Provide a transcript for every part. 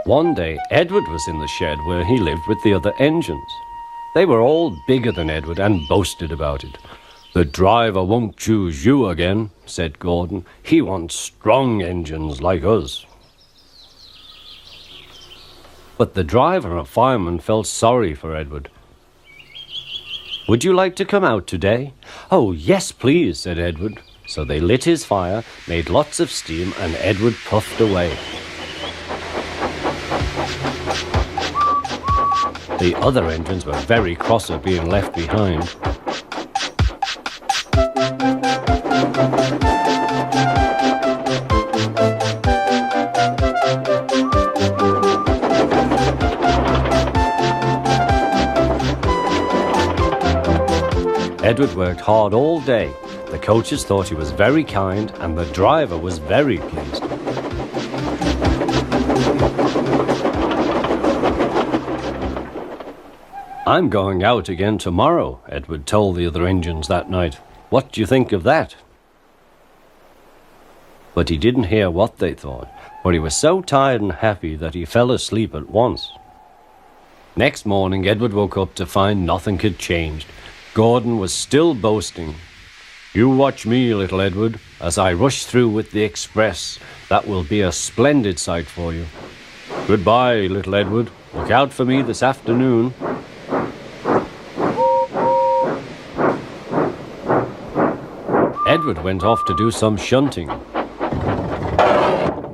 One day, Edward was in the shed where he lived with the other engines. They were all bigger than Edward and boasted about it. "The driver won't choose you again," said Gordon. "He wants strong engines like us." But the driver and fireman felt sorry for Edward. "Would you like to come out today?" "Oh, yes, please," said Edward. So they lit his fire, made lots of steam, and Edward puffed away. The other engines were very cross at being left behind. Edward worked hard all day. The coaches thought he was very kind, and the driver was very pleased. "I'm going out again tomorrow," Edward told the other engines that night. "What do you think of that?" But he didn't hear what they thought, for he was so tired and happy that he fell asleep at once. Next morning, Edward woke up to find nothing had changed. Gordon was still boasting. "You watch me, little Edward, as I rush through with the express. That will be a splendid sight for you. Goodbye, little Edward. Look out for me this afternoon." Edward went off to do some shunting.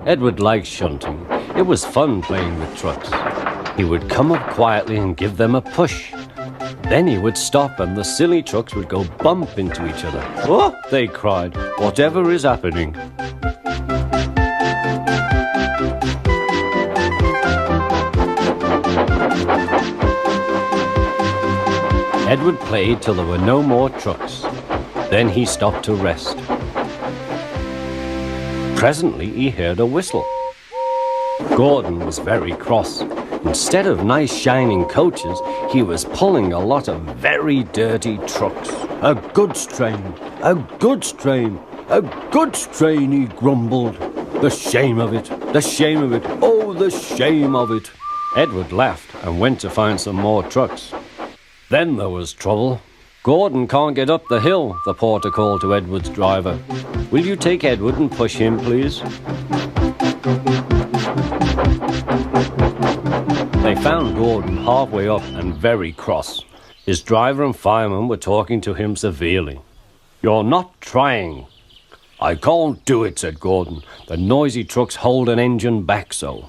Edward liked shunting. It was fun playing with trucks. He would come up quietly and give them a push. Then he would stop and the silly trucks would go bump into each other. "Oh!" they cried. "Whatever is happening?" Edward played till there were no more trucks. Then he stopped to rest. Presently he heard a whistle. Gordon was very cross. Instead of nice shining coaches, he was pulling a lot of very dirty trucks. "A goods train, a goods train, a goods train," he grumbled. "The shame of it, the shame of it, oh, the shame of it." Edward laughed and went to find some more trucks. Then there was trouble. "Gordon can't get up the hill," the porter called to Edward's driver. "Will you take Edward and push him, please?" They found Gordon halfway up and very cross. His driver and fireman were talking to him severely. "You're not trying." "I can't do it," said Gordon. "The noisy trucks hold an engine back so."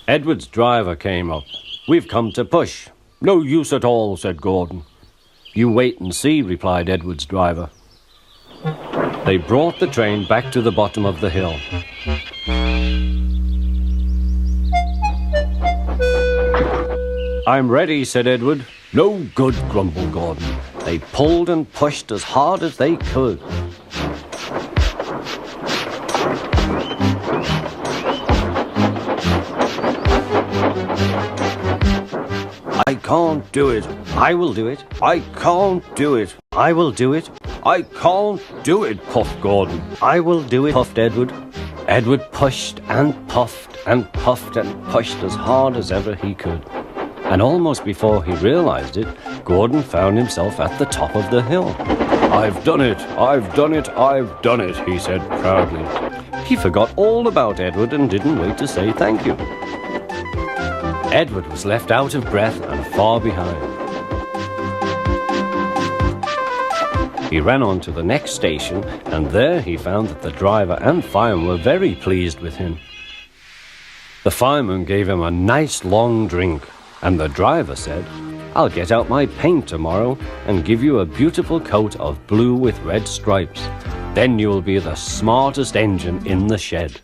Edward's driver came up. "We've come to push." "No use at all," said Gordon. "You wait and see," replied Edward's driver. They brought the train back to the bottom of the hill. "I'm ready," said Edward. "No good," grumbled Gordon. They pulled and pushed as hard as they could. "I can't do it." "I will do it." "I can't do it." "I will do it." "I can't do it," puffed Gordon. "I will do it," puffed Edward. Edward pushed and puffed and puffed and pushed as hard as ever he could. And almost before he realized it, Gordon found himself at the top of the hill. "I've done it, I've done it, I've done it," he said proudly. He forgot all about Edward and didn't wait to say thank you. Edward was left out of breath and far behind. He ran on to the next station, and there he found that the driver and fireman were very pleased with him. The fireman gave him a nice long drink, and the driver said, "I'll get out my paint tomorrow and give you a beautiful coat of blue with red stripes. Then you'll be the smartest engine in the shed."